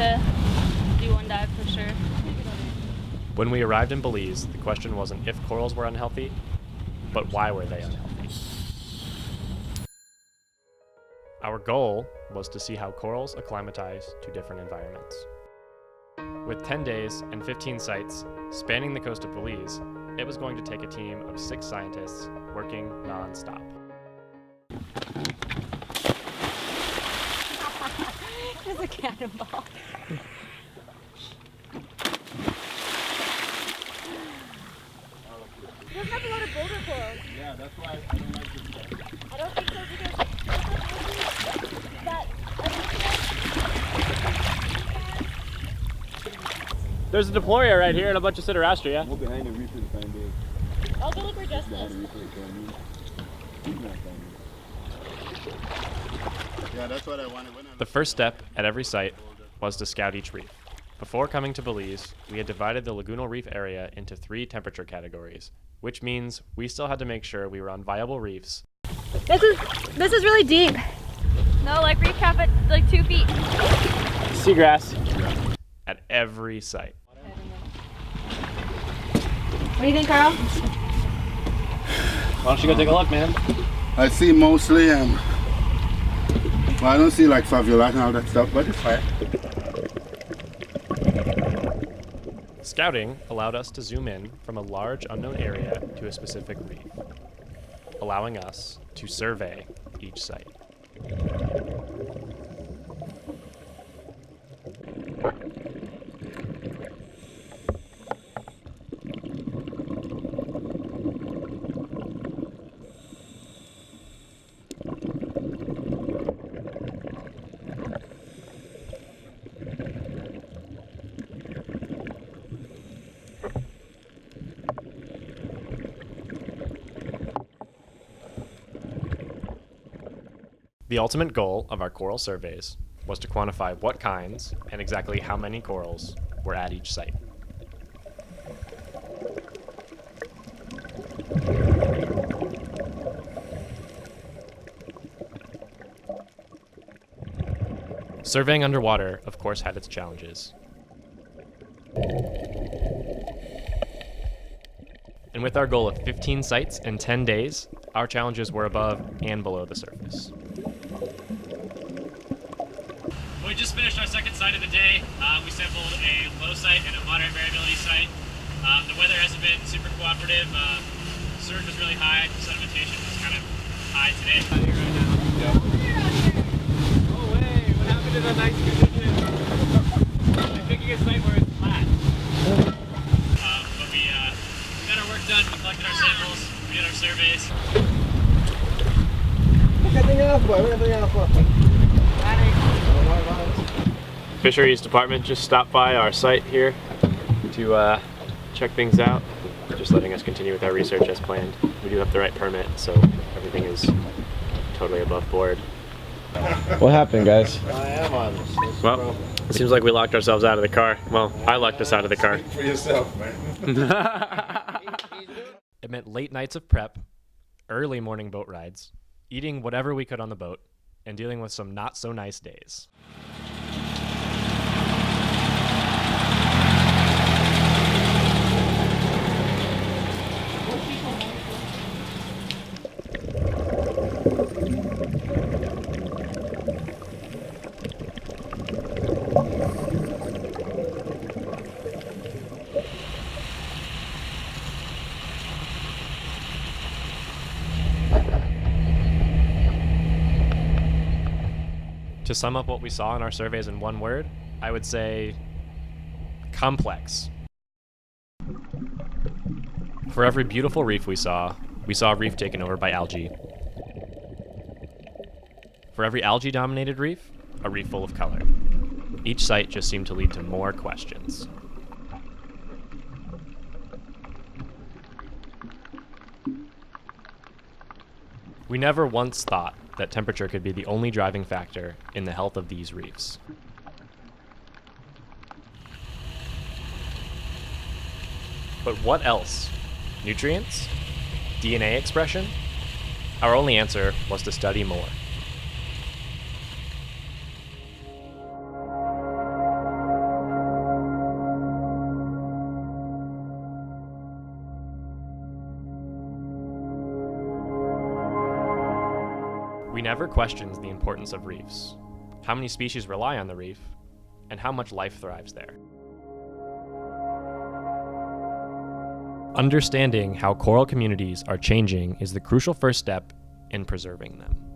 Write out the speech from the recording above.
to do one dive for sure. When we arrived in Belize, the question wasn't if corals were unhealthy, but why were they unhealthy? Our goal was to see how corals acclimatize to different environments. With 10 days and 15 sites spanning the coast of Belize, it was going to take a team of 6 scientists working non-stop. There's a cannonball. It doesn't have a lot of boulder corals. Yeah, that's why I don't like this stuff. I don't think so because that There's a deployer right here and a bunch of Psittaciaria. We're behind the reef for the time being. I'll go look for Justice. Behind the reef for the time being. He's not finding. Yeah, that's what I wanted. The first step at every site was to scout each reef. Before coming to Belize, we had divided the lagoonal reef area into 3 temperature categories, which means we still had to make sure we were on viable reefs. This is really deep. No, like reef cap at like 2 feet. Seagrass at every site. What do you think, Carl? Why don't you go take a look, man? I see mostly, well, I don't see like faviola and all that stuff, but it's fine. Scouting allowed us to zoom in from a large unknown area to a specific reef, allowing us to survey each site. The ultimate goal of our coral surveys was to quantify what kinds and exactly how many corals were at each site. Surveying underwater, of course, had its challenges. And with our goal of 15 sites in 10 days, our challenges were above and below the surface. We just finished our second site of the day. We sampled a low site and a moderate variability site. The weather hasn't been super cooperative. Surge was really high. Sedimentation was kind of high today. Out here right now. Yeah. Oh wait, what happened to the nice conditions? I'm picking a site where it's flat. But we got our work done. We collected our samples. We did our surveys. Fisheries department just stopped by our site here to check things out, just letting us continue with our research as planned. We do have the right permit, so everything is totally above board. What happened, guys? I am on this. Well, it seems like we locked ourselves out of the car. Well, I locked us out of the car. For yourself, man. It meant late nights of prep, early morning boat rides, eating whatever we could on the boat, and dealing with some not so nice days. To sum up what we saw in our surveys in one word, I would say complex. For every beautiful reef we saw a reef taken over by algae. For every algae-dominated reef, a reef full of color. Each site just seemed to lead to more questions. We never once thought that temperature could be the only driving factor in the health of these reefs. But what else? Nutrients? DNA expression? Our only answer was to study more. We never questioned the importance of reefs, how many species rely on the reef, and how much life thrives there. Understanding how coral communities are changing is the crucial first step in preserving them.